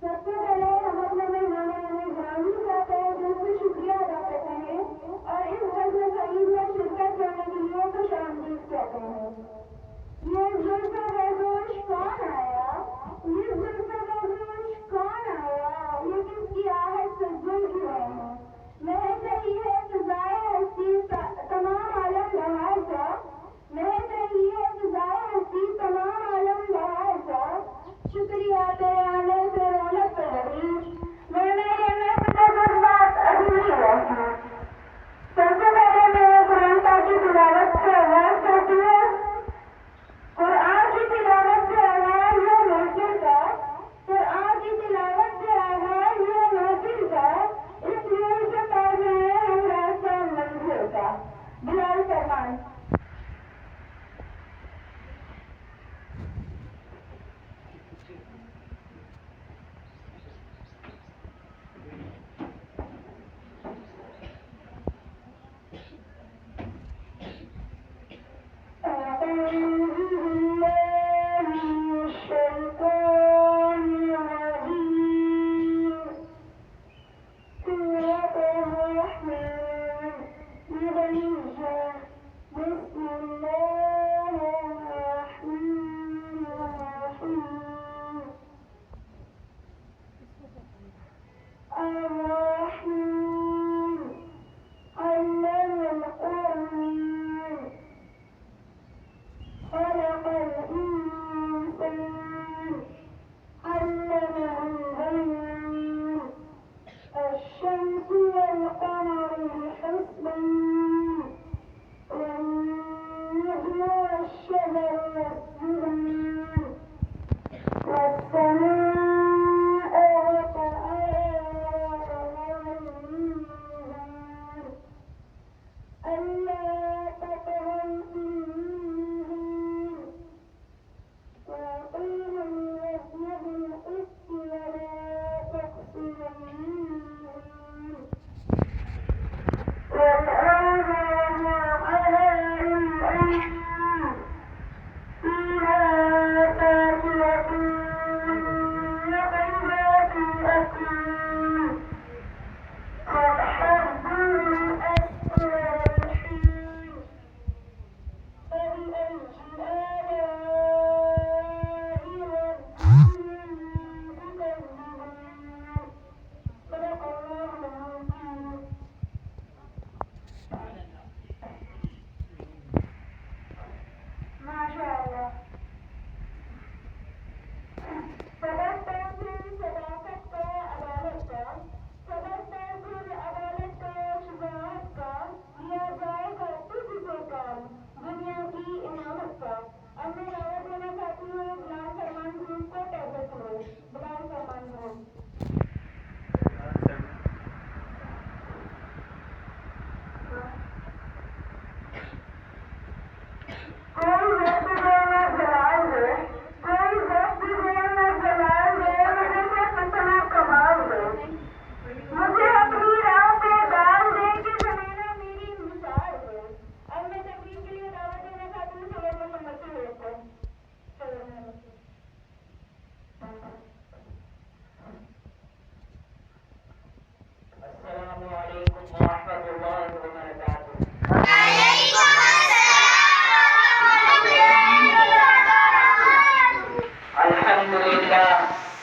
سب سے پہلے ہم اپنے مہمانان گرامی کا تہہ دل سے شکریہ ادا کرتے ہیں اور اس جلسہ سعید میں شرکت کرنے کے لیے خوش آمدید کہتے ہیں۔ یہ جلسہ گوش کون آیا؟ یہ جلسہ گوش کون آیا؟ یہ کس کی آہٹ سے گل کی رہے ہیں؟ محض رہی ہے فضائے ہستی تمام عالم بہار کا، محض رہی ہے فضائے ہستی تمام عالم بہار کا، شکریہ تیرے آنے سے رونق پہ رہی، ورنہ یہ محفل جذبات ادھوری رہتی۔ سب سے پہلے میں قرآن پاک کی تلاوت سے آغاز کرتی ہوں۔ قرآن کی تلاوت سے آغاز ہے محفل کا، قرآن کی تلاوت سے آغاز ہے محفل کا، اس نور سے پڑھ رہے ہیں ہم راستہ منزل کا۔ بلال فرمان۔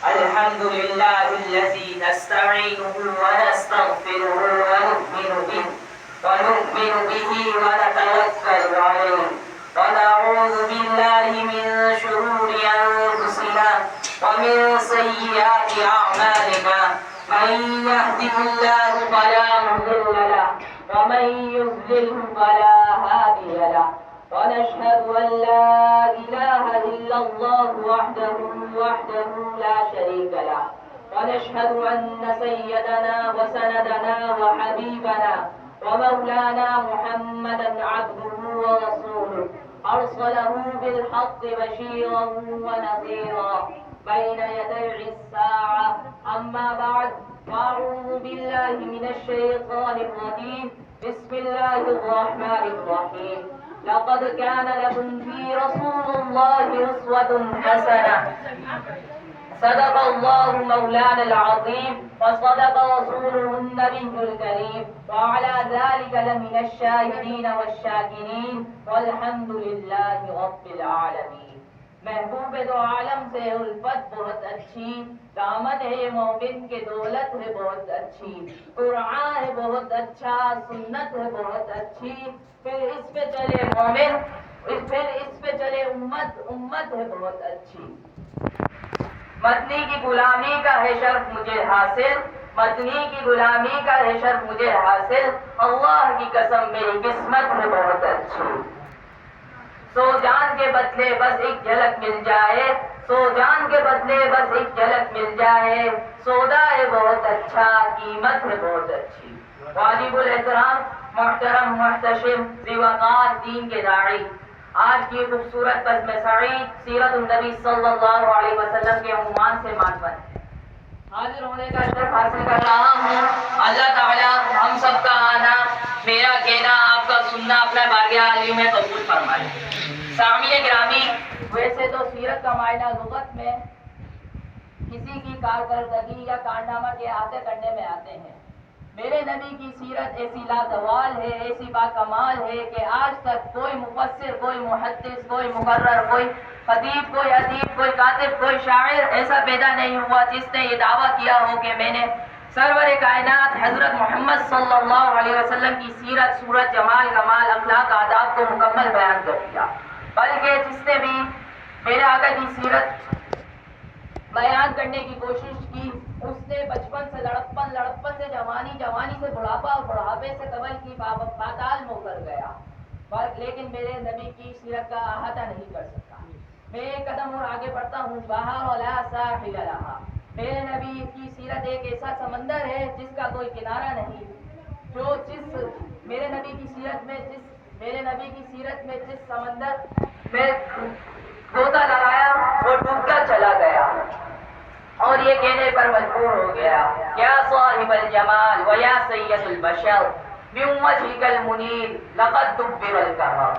الحمد لله الذي نستعينه ونستغفره ونؤمن به ونتوكل عليه ونعوذ بالله من شرور أنفسنا ومن سيئات أعمالنا من يهده الله فلا مضل له ومن يضلله فلا هادي له ونشهد أن لا إله إلا الله وحده لا شريك له ونشهد أن سيدنا وسندنا وحبيبنا ومولانا محمدا عبده ورسوله أرسله بالحق بشيرا ونذيرا بين يدي الساعة. أما بعد، فأعوذ بالله من الشيطان الرجيم. بسم الله الرحمن الرحيم. لقد كان لكم في رسول الله أسوة حسنة صدق الله مولانا العظيم وصدق رسوله النبي الكريم وعلى ذلك لمن الشاهدين والشاكرين والحمد لله رب العالمين. محبوب دو عالم سے الفت بہت اچھی، دامن ہے مومن کے دولت ہے بہت اچھی، قرآن ہے بہت اچھا، سنت ہے بہت اچھی، پھر اس پہ چلے مومن، پھر اس پہ چلے امت ہے بہت اچھی. مدنی کی غلامی کا ہے شرف مجھے حاصل، مدنی کی غلامی کا ہے شرف مجھے حاصل، اللہ کی قسم میری قسمت ہے بہت اچھی. سو جان کے بدلے بس ایک جھلک مل جائے، سو جان کے بدلے بس ایک جھلک مل جائے، سودا ہے بہت اچھا، قیمت ہے بہت اچھی. واجب الاحترام محترم محتشم ذی وقار دین کے داعی، آج کی خوبصورت بزم سعید سیرت النبی صلی اللہ علیہ وسلم کے عنوان سے مانون حاضر ہونے کا شرف حاصل کر رہا ہوں. اللہ تعالیٰ ہم سب کا آنا، میرا کہنا، آپ کا سننا اپنا بارگاہ علی میں قبول فرمائے. سامعین گرامی، ویسے تو سیرت کا معنی لغت میں کسی کی کارکردگی یا کارنامہ کے احاطے کرنے میں آتے ہیں. میرے نبی کی سیرت ایسی لازوال ہے، ایسی باکمال ہے کہ آج تک کوئی مفسر، کوئی محدث، کوئی مقرر، کوئی خطیب، کوئی ادیب، کوئی کاتب، کوئی شاعر ایسا پیدا نہیں ہوا جس نے یہ دعویٰ کیا ہو کہ میں نے سرور کائنات حضرت محمد صلی اللہ علیہ وسلم کی سیرت، صورت، جمال، کمال، اخلاق، آداب کو مکمل بیان کر دیا. بلکہ جس نے بھی میرے آقا کی سیرت بیان کرنے کی کوشش کی، اس نے بچپن سے لڑکپن سے جوانی سے بڑھاپا اور بڑھاپے سے قبل کی پاتال میں اتر گیا، لیکن میرے نبی کی سیرت کا احاطہ نہیں کر سکتا. میں ایک قدم اور آگے بڑھتا ہوں. بہار ولا ساحل لہا، میرے نبی کی سیرت ایک ایسا سمندر ہے جس کا کوئی کنارہ نہیں. میرے نبی کی سیرت میں جس سمندر میں گوتا لگایا وہ ڈوب کر چلا گیا اور یہ کہنے پر مجبور ہو گیا، یا صاحب الجمال و یا سید البشر بوجهك المنیر لقد دبر القمر.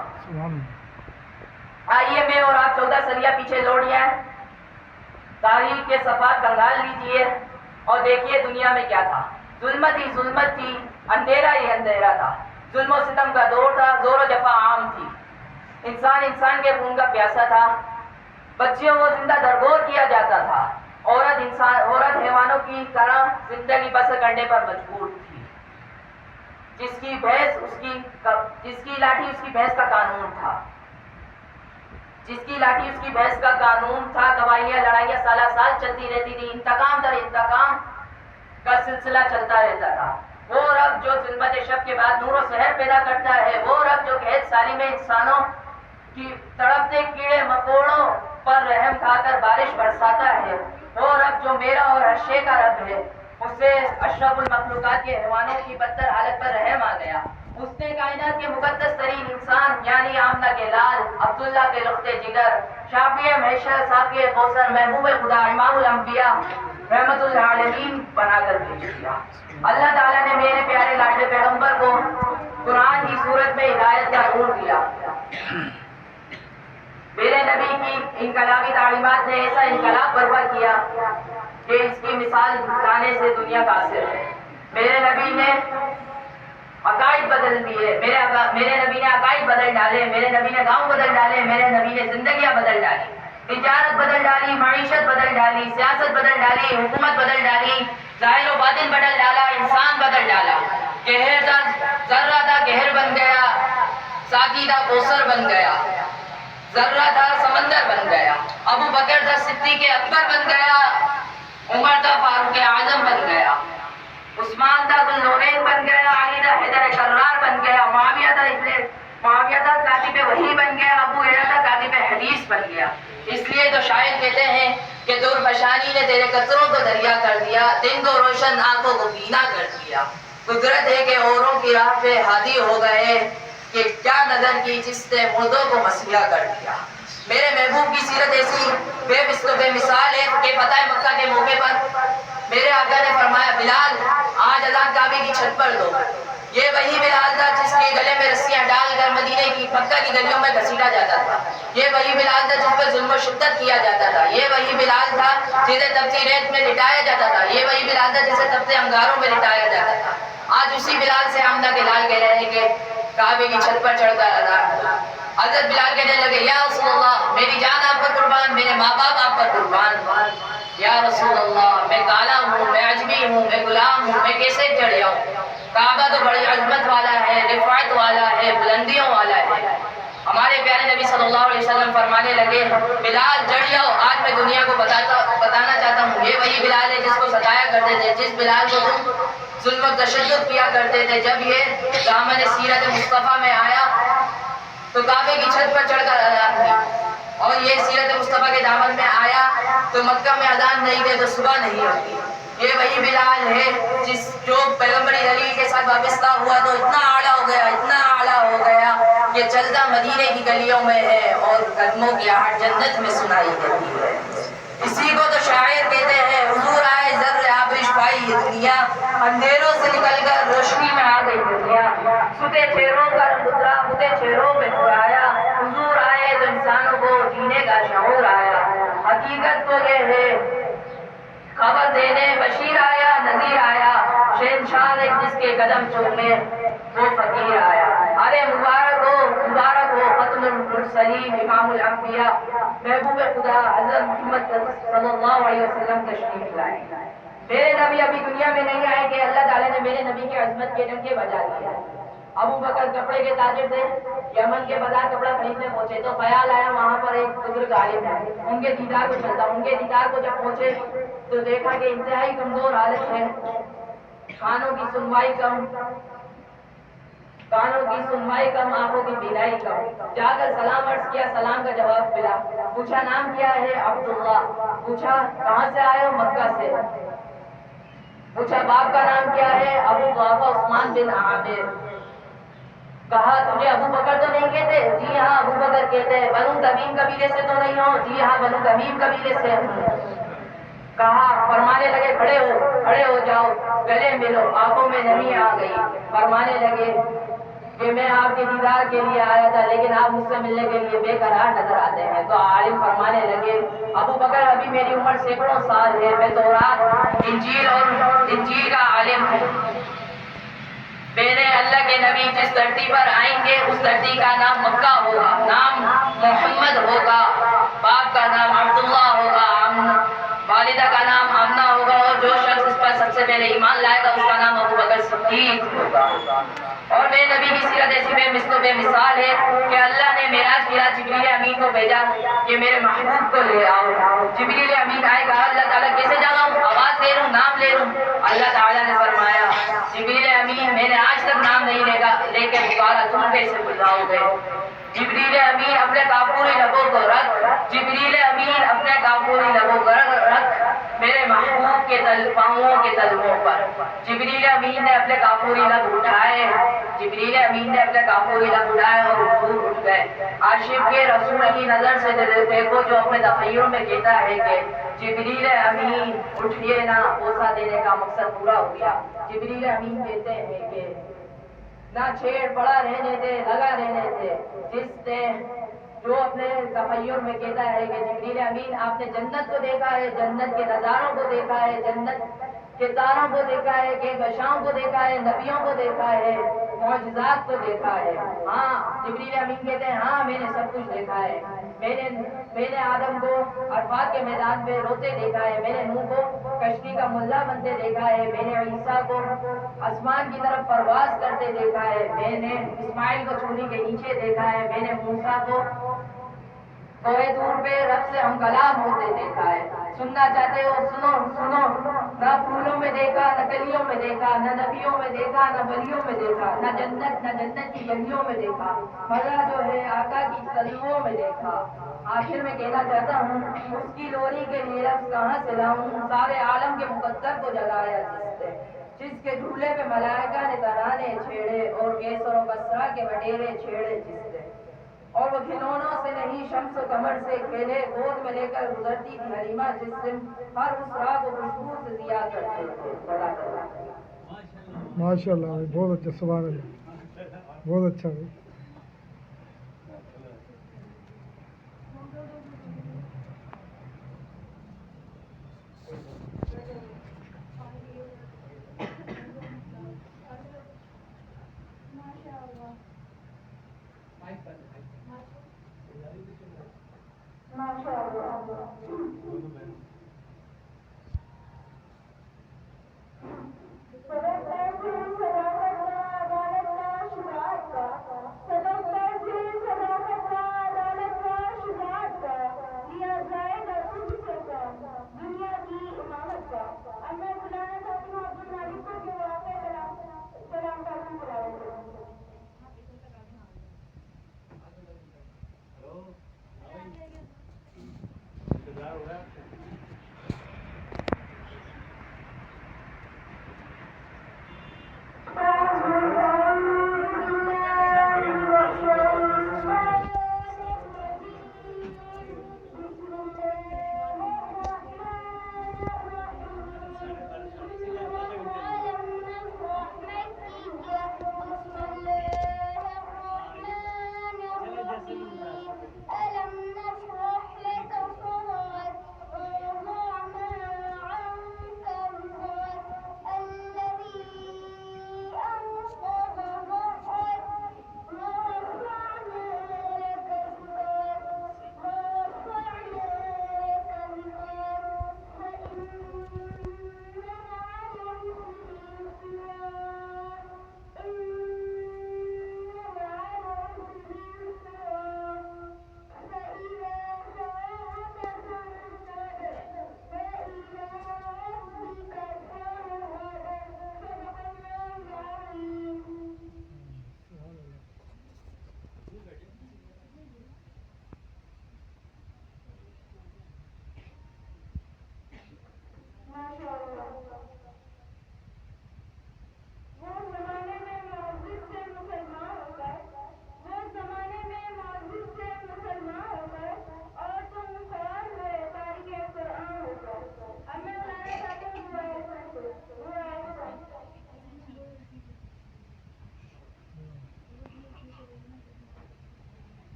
آئیے میں اور آپ 14 سلیہ پیچھے لوٹ جائیں، تاریخ کے صفحات کنگال لیجئے اور دیکھیے دنیا میں کیا تھا. ظلمت ہی ظلمت تھی، اندھیرا ہی اندھیرا تھا، ظلم و ستم کا دور تھا، زور و جفا عام تھی. انسان کے خون کا پیاسا تھا، بچیوں کو زندہ درگور کیا جاتا تھا، عورت حیوانوں کی طرح زندگی بسر کرنے پر مجبور تھی. جس کی لاٹھی اس کی بھینس کا قانون تھا، جس کی لاٹھی اس کی بھینس کا قانون تھا. قبائلیاں لڑائیاں سالہ سال چلتی رہتی تھی، انتقام در انتقام کا سلسلہ چلتا رہتا تھا. وہ رب جو ظلمت شب کے بعد نور و سحر پیدا کرتا ہے، وہ رب جو قید سالی میں انسانوں کی تڑپتے کیڑے مکوڑوں پر رحم کھا کر بارش برساتا ہے، وہ رب جو میرا اور ہر شے کا رب ہے، اس سے اشرف المخلوقات کے حیوانوں کی بدتر حالت پر رحم آ گیا. اس نے کائنات کے مقدس ترین انسان یعنی آمنہ کے لال، عبداللہ کے لخت جگر، شافی محشر، ساقی کوثر، محبوب خدا، امام الانبیاء، رحمت العالمین بنا کر بھیج دیا. اللہ تعالیٰ نے میرے پیارے لاڈلے پیغمبر کو قرآن کی صورت میں ہدایت کا نور دیا. میرے نبی کی انقلابی تعلیمات نے ایسا انقلاب برپا کیا کہ اس کی مثال دکھانے سے دنیا قاصر ہے. میرے نبی نے عقائد بدل دیے، میرے نبی نے عقائد بدل ڈالے، میرے نبی نے گاؤں بدل ڈالے، میرے نبی نے زندگیاں بدل ڈالی، تجارت بدل ڈالی، معیشت بدل ڈالی، سیاست بدل ڈالی، حکومت بدل ڈالی، ظاہر و باطن بدل ڈالا، انسان بدل ڈالا. قہر تھا ذرہ تھا قہر بن گیا، ساقی تھا کوثر بن گیا، ذرہ تھا سمندر بن گیا، ابو بکر تھا صدیق اکبر بن گیا، عمر تھا فاروق اعظم بن گیا، عثمان تھا ذوالنورین بن گیا، علی تھا حیدر کرار بن گیا، معاویہ تھا کاتب وحی بن گیا، ابو ہریرہ تھا کاتب حدیث بن گیا. اس لیے تو شاعر کہتے ہیں کہ دور بشانی نے تیرے قطروں کو دریا کر دیا، دن کو روشن آنکھوں کو بینا کر دیا. قدرت ہے کہ اوروں کی راہ پہ ہادی ہو گئے کہ کیا نظر کی جس نے مردوں کو مسیحا کر دیا. میرے محبوب کی سیرت ایسی بے مثل و بے مثال ہے کہ فتح مکہ کے موقع پر میرے آقا نے فرمایا، بلال آج اذان کعبے کی چھت پر دو. یہ وہی بلال تھا جس کے گلے میں رسیاں ڈال کر مدینے کی مکہ کی گلیوں میں گھسیٹا جاتا تھا. یہ وہی بلال تھا جس پر ظلم و شدت کیا جاتا تھا. یہ وہی بلال تھا جسے تپتی ریت میں لٹایا جاتا تھا. یہ وہی بلال تھا جسے تپتے انگاروں میں لٹایا جاتا تھا. آج اسی بلال سے آمدہ کے لال کہہ رہے ہیں کہ کعبے کی چھت پر چڑھ کر اذان ہو. حضرت بلال کہنے لگے یا رسول اللہ میری جان آپ پر قربان، میرے ماں باپ آپ پر قربان. یا رسول اللہ میں کالا ہوں، میں عجمی ہوں، میں غلام ہوں، میں کیسے چڑھ جاؤں؟ کعبہ تو بڑی عظمت والا ہے، رفعت والا ہے، بلندیوں والا ہے. ہمارے پیارے نبی صلی اللہ علیہ وسلم فرمانے لگے بلال چڑھ جاؤ، آج میں دنیا کو بتانا چاہتا ہوں یہ وہی بلال ہے جس کو ستایا کرتے تھے، جس بلال کو تم ظلم و تشدد کیا کرتے تھے. جب یہ دامن سیرت مصطفیٰ میں آیا تو کعبے کی چھت پر چڑھ کر اذان کی، اور یہ سیرت مصطفیٰ کے دامن میں آیا تو مکہ میں اذان نہیں دے تو صبح نہیں ہوتی. یہ وہی بلال ہے جو پیغمبری دلیل کے ساتھ وابستہ ہوا تو اتنا اعلیٰ ہو گیا، اتنا اعلیٰ ہو گیا کہ چلتا مدینے کی گلیوں میں ہے اور قدموں کی آہٹ جنت میں سنائی دیتی ہے. اسی کو تو شاعر کہتے ہیں حضور آئے ذر آبش پائی یہ دنیا، اندھیروں سے نکل کر روشنی میں آ گئی دنیا. ستے چہروں کا رنگ اترا، بتے چہروں میں نور آیا. حضور آئے تو انسانوں کو جینے کا شعور آیا. حقیقت تو یہ ہے خبر دینے بشیر آیا، نذیر آیا، شہنشاہ ایک جس کے قدم چومے وہ فقیر آیا. ارے مبارک ہو ختم المرسلین امام الانبیاء محبوب خدا حضرت محمد صلی اللہ علیہ وسلم تشریف لائے. میرے نبی ابھی دنیا میں نہیں آئے کہ اللہ تعالیٰ نے میرے نبی کی عظمت کے ڈنکے بجا دیا. ابو بکر کپڑے کے تاجر تھے، یمن کے بازار کپڑا خریدنے پہنچے تو خیال آیا وہاں پر ایک بزرگ عالم ہے، ان کے دیدار کو چلتا. ان کے دیدار کو جب پہنچے تو دیکھا کہ انتہائی کمزور حالت ہے، کانوں کی سنوائی کم، آنکھوں کی بینائی کم. جا کر سلام عرض کیا، سلام کا جواب ملا. پوچھا نام کیا ہے؟ عبداللہ. پوچھا کہاں سے آئے ہو؟ مکہ سے. پوچھا باپ کا نام کیا ہے؟ ابو بابا عثمان بن عامر. کہا تجھے ابو بکر تو نہیں کہتے؟ جی ہاں ابو بکر کہتے ہیں. بنو تمیم قبیلے سے تو نہیں ہو؟ جی ہاں بنو تمیم قبیلے سے ہوں. کہا فرمانے لگے کھڑے ہو جاؤ، گلے ملو. آنکھوں میں نمی آ گئی. فرمانے لگے کہ میں آپ کے دیدار کے لیے آیا تھا لیکن آپ مجھ سے ملنے کے لیے بے قرار نظر آتے ہیں. تو عالم فرمانے لگے ابو بکر ابھی میری عمر سینکڑوں سال ہے، میں تورات انجیل کا عالم ہوں. میرے اللہ کے نبی جس دھرتی پر آئیں گے اس دھرتی کا نام مکہ ہوگا، نام محمد ہوگا، باپ کا نام عبداللہ ہوگا، والدہ کا نام آمنہ ہوگا، اور جو شخص اس پر سب سے پہلے ایمان لائے گا اس کا نام ابو بکر صدیق ہوگا. اور میرے نبی کی سیرت ایسی بے مثال ہے کہ اللہ نے معراج کیا، جبریل امین کو بھیجا کہ میرے محبوب کو لے آؤ. جبریل امین آئے گا، اللہ تعالیٰ کیسے جاؤں؟ آواز دے لوں، نام لے لوں؟ اللہ تعالیٰ نے فرمایا جبریل امین میں نے آج تک نام نہیں لے کے پکارا، تم کیسے بلاؤ گے؟ جبریل امین اپنے کافوری لبوں کو رکھ، جبریل امین اپنے کافوری لبوں کو رکھ میرے محبوب کے پاؤں کے تلووں پر. جبریل امین نے اپنے کافوری لب اٹھائے، جبریل امین نے اپنے کافوری لب اٹھائے اور دور اٹھ گئے. عاشق کے رسول کی نظر سے دیکھو جو اپنے تخیل میں کہتا ہے کہ جبریل امین اٹھیے نا، بوسہ دینے کا مقصد پورا ہو گیا. جبریل امین کہتے ہیں کہ نہ چھیڑ پڑا رہنے دے، لگا رہنے دے. جس نے جو اپنے تخیل میں کہتا ہے کہ جبریل امین آپ نے جنت کو دیکھا ہے، جنت کے نظاروں کو دیکھا ہے، جنت کے تاروں کو دیکھا ہے، کہ بشاؤں کو دیکھا ہے، نبیوں کو دیکھا ہے، معجزات کو دیکھا ہے. ہاں جبریل امین کہتے ہیں ہاں میں نے سب کچھ دیکھا ہے. میں نے آدم کو عرفات کے میدان میں روتے دیکھا ہے، میں نے نوح کو کشتی کا ملا بنتے دیکھا ہے، میں نے عیسیٰ کو آسمان کی طرف پرواز کرتے دیکھا ہے، میں نے اسماعیل کو چولی کے نیچے دیکھا ہے، میں نے موسیٰ کو کوہ طور پہ رب سے ہم کلام ہوتے دیکھا ہے. سننا چاہتے ہو سنو. نہ پھولوں میں دیکھا، نہ کلیوں میں دیکھا، نہ نبیوں میں دیکھا، نہ ولیوں میں دیکھا، نہ جنت کی گلیوں میں دیکھا. مزہ جو ہے آقا کی تلووں میں دیکھا. آخر میں کہنا چاہتا ہوں اس کی لوری کے لیے لفظ کہاں سے لاؤں؟ سارے عالم کے مقدر کو جگایا جس کے جھولے پہ ملائکہ نے ترانے چھیڑے اور کیسر و بسرا کے وڈیرے چھیڑے جس سے، اور وہ کھلونوں سے نہیں شمس و قمر سے کھیلے. گود میں لے کر گزرتی تھی حلیمہ جس سے ہر اس راہ کو خوشبو سے ضیا کرتے تھے. ماشاء اللہ بھائی، بہت اچھا، سبحان اللہ، بہت اچھا بھائی۔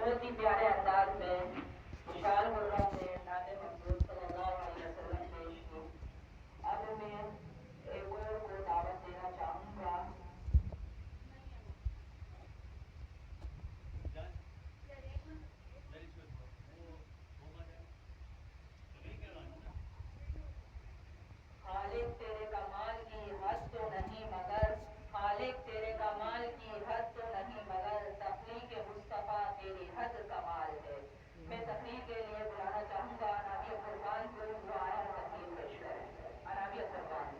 بہت ہی پیارے انداز میں خوشحال گروں نے نعت محمود صلی اللہ علیہ وسلم پیش کی. اب میں ایک اور کو دعوت دینا چاہوں گا. خالق تیرے کمال کی حد تو نہیں مگر خالق تیرے کمال کی حد تو نہیں مگر تخلیق مصطفیٰ تیری حد کمال ہے. میں تقریر کے لیے بلانا چاہوں گا نبی قربان کو جو آیا تقریر پیش کریں. نبی قربان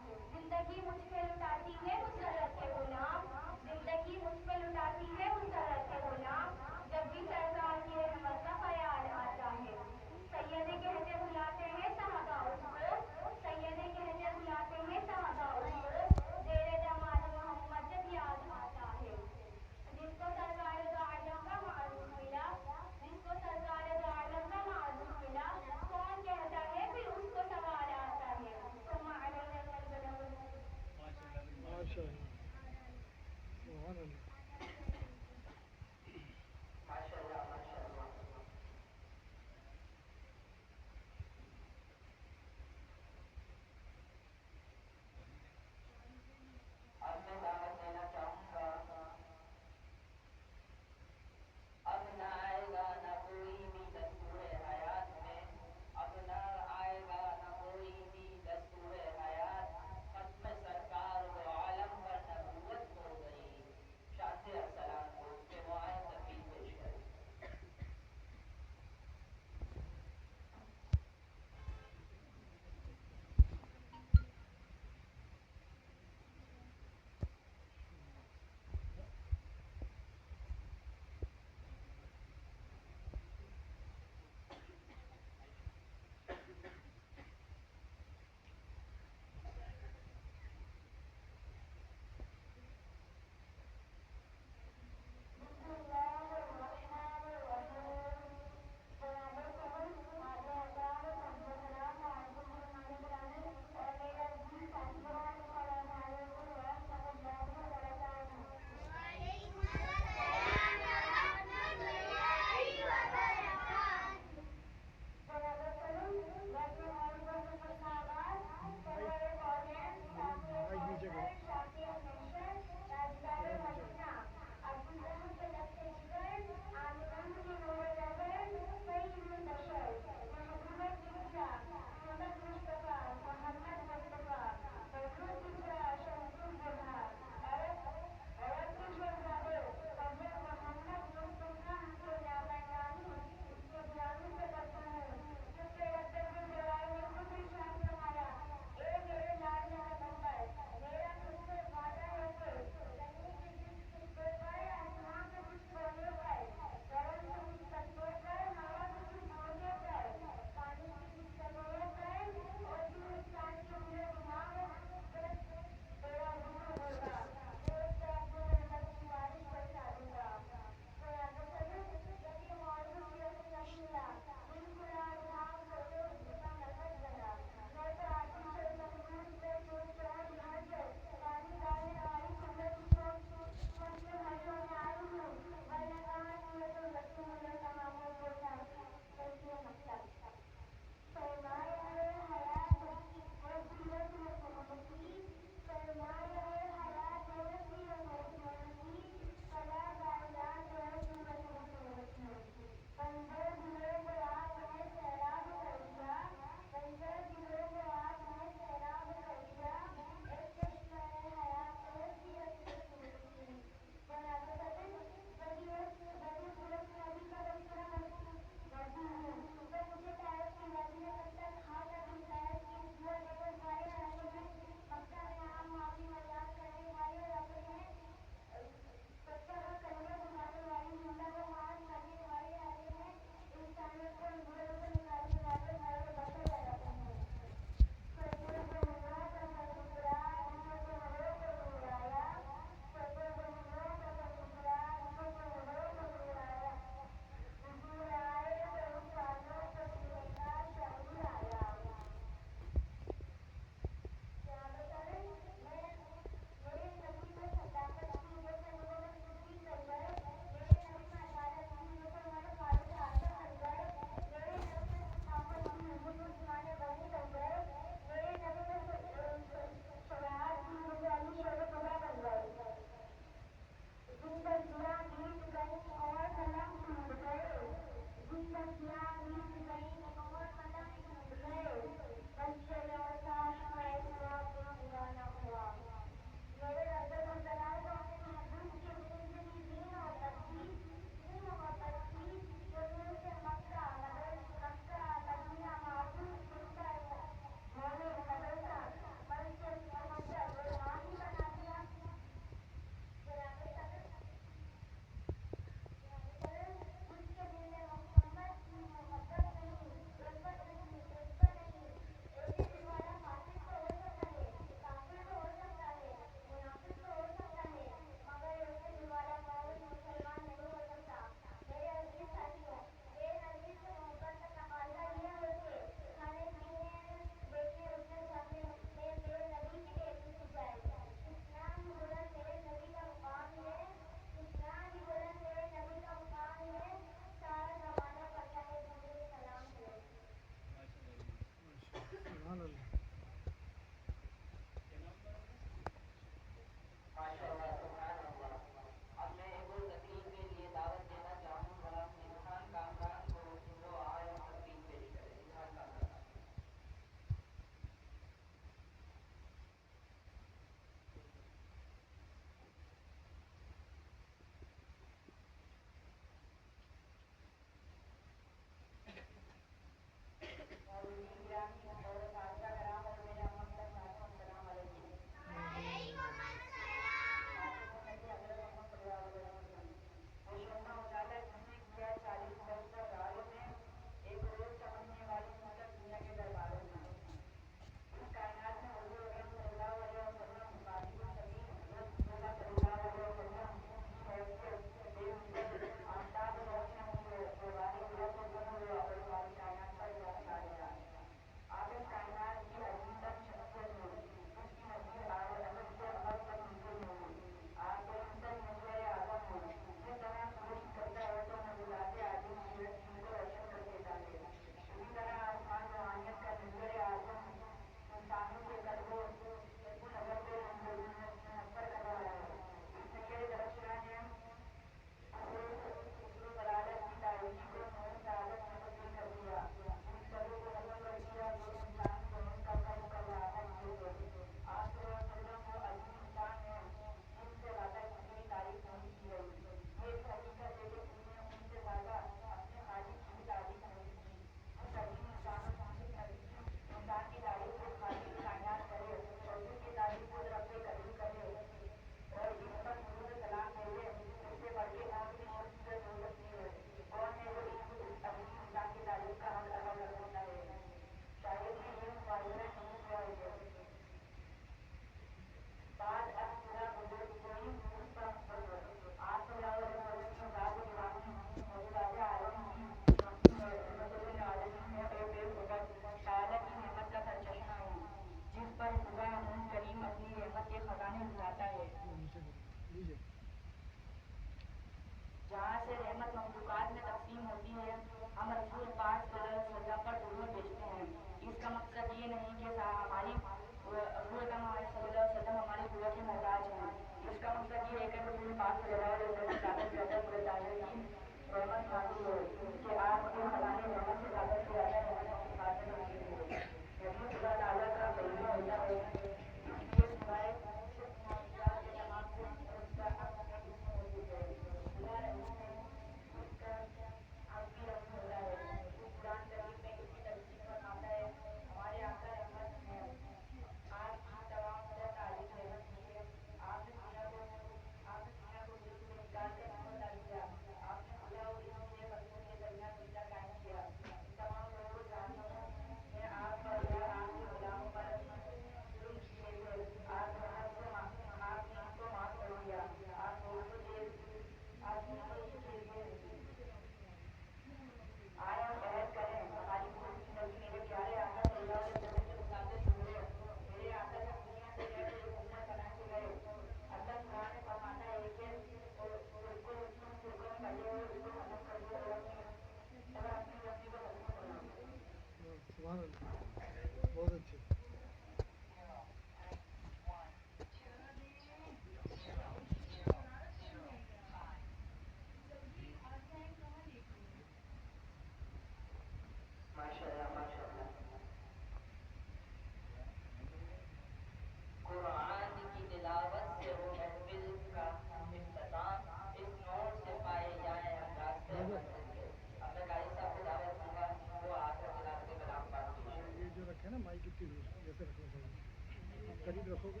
بالکل جیسے رکھنا چاہیے قریب رکھو گے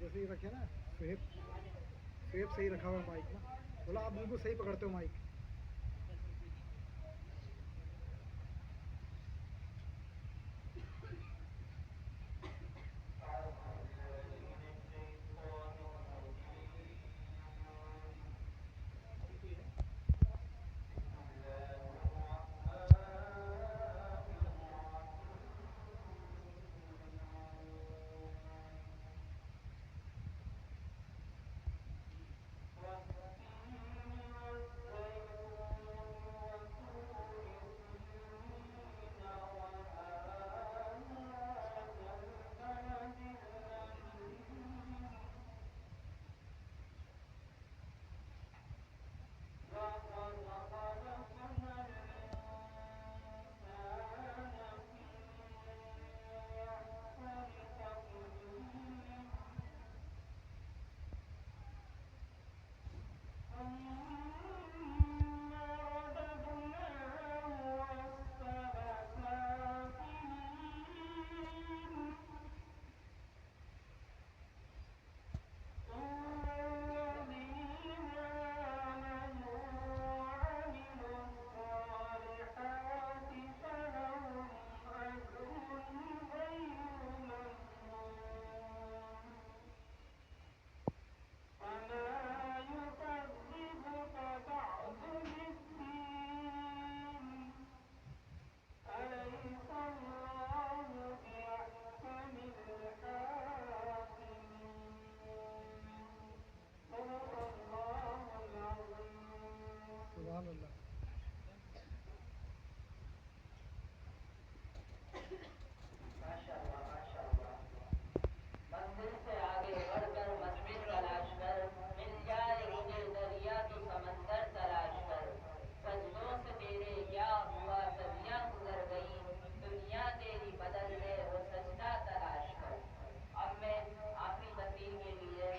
جیسے ہی رکھے نا سیپ صحیح رکھا ہوا مائک نا بولا آپ بالکل صحیح پکڑتے ہو مائک سبحان اللہ منزل سے آگے بڑھ کر مسجد تلاش کر مل جائے مجھے دریا تو سمندر تلاش کر سجدوں سے تیرے کیا ہوا صدیاں گزر گئی دنیا تیری بدل دے وہ سجدہ تلاش کر اب میں آخری تقریر کے لیے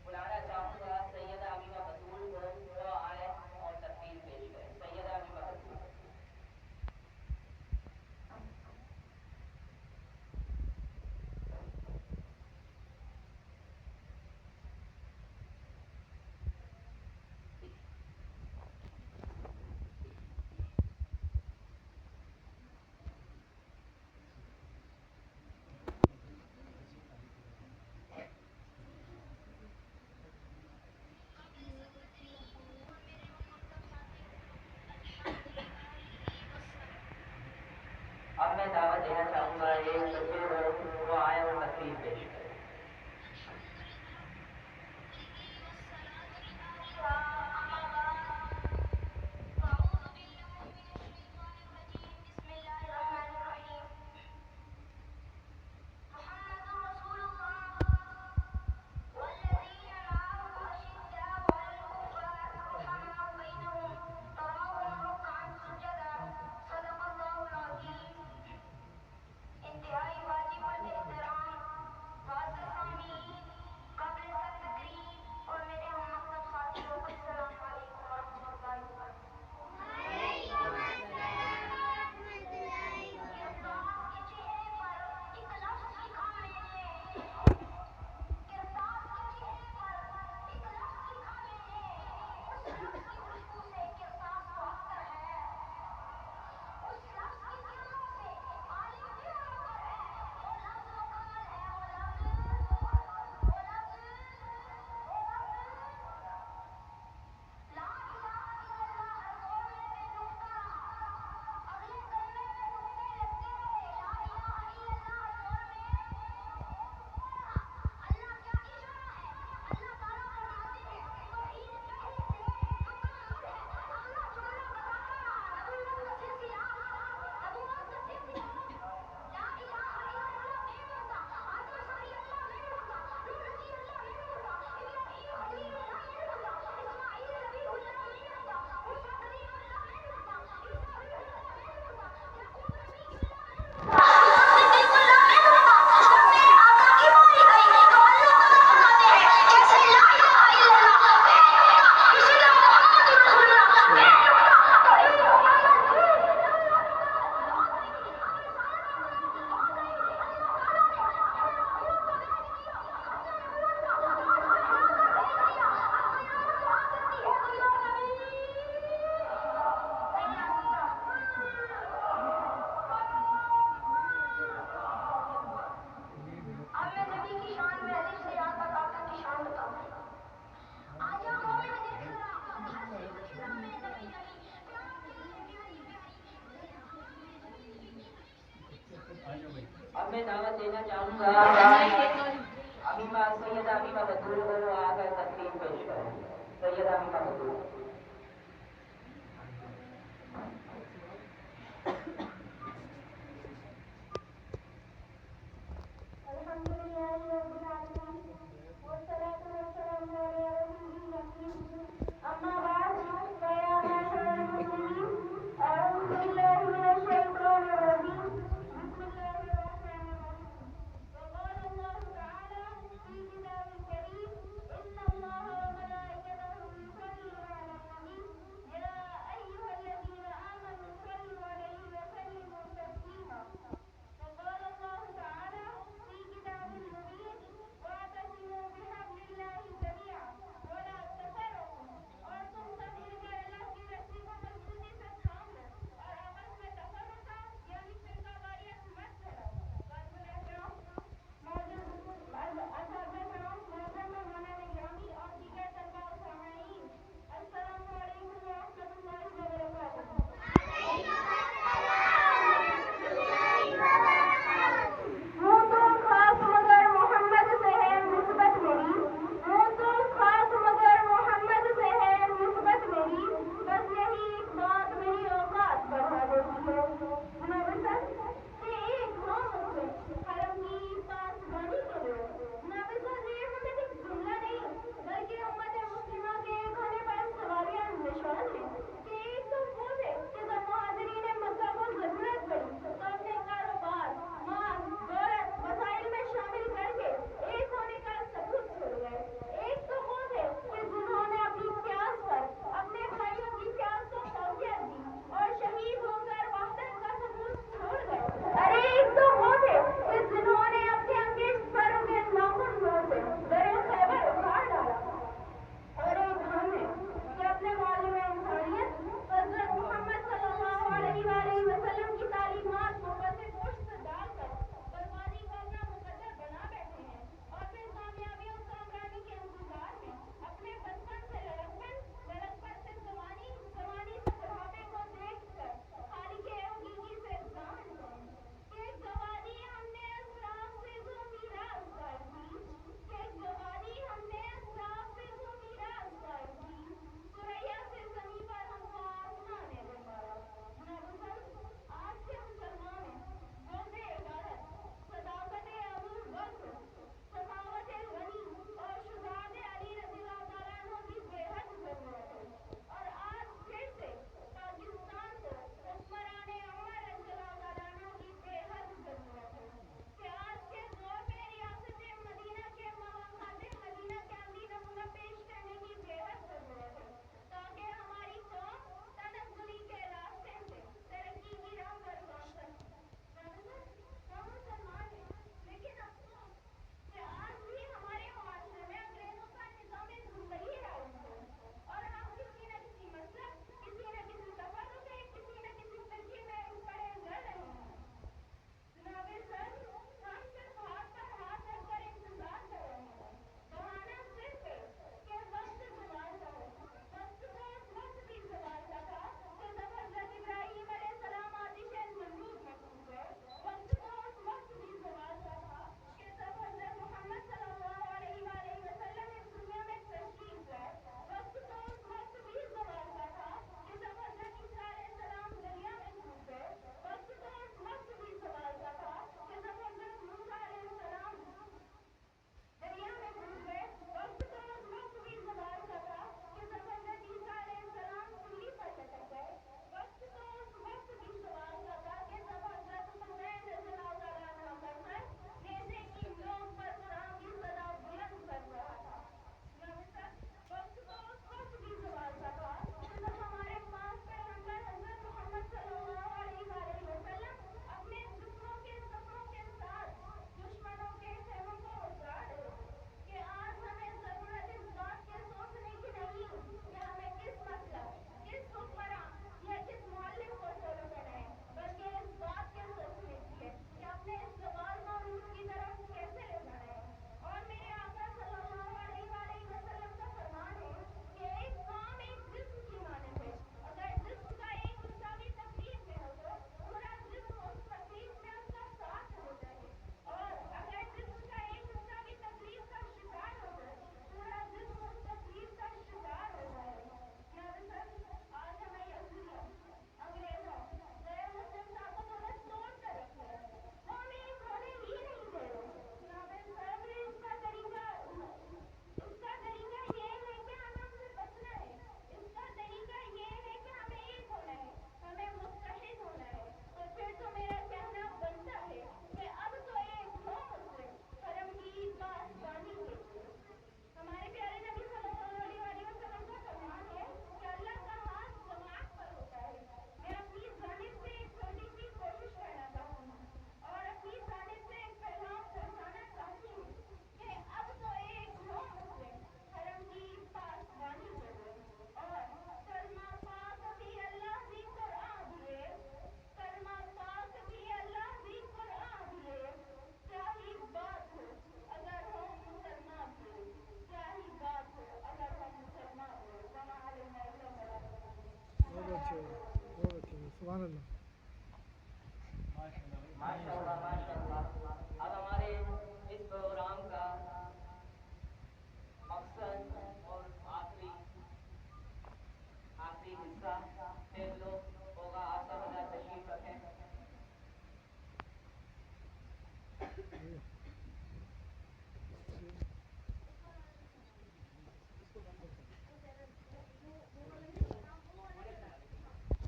بلانا چاہوں گا سیدہ امینہ بطول کو وہ آئے اور تقریر پیش کریں سیدہ امینہ بطول اب میں دعوت دینا چاہوں گا ایک بچے کو وہ آئے اور تقریر پیش کرے انتہائی میں دعوت دینا چاہوں گا ابھی سیدہ امیمہ بدور کو آ کر تقریم پیش کریں. سیدہ امیمہ بدور.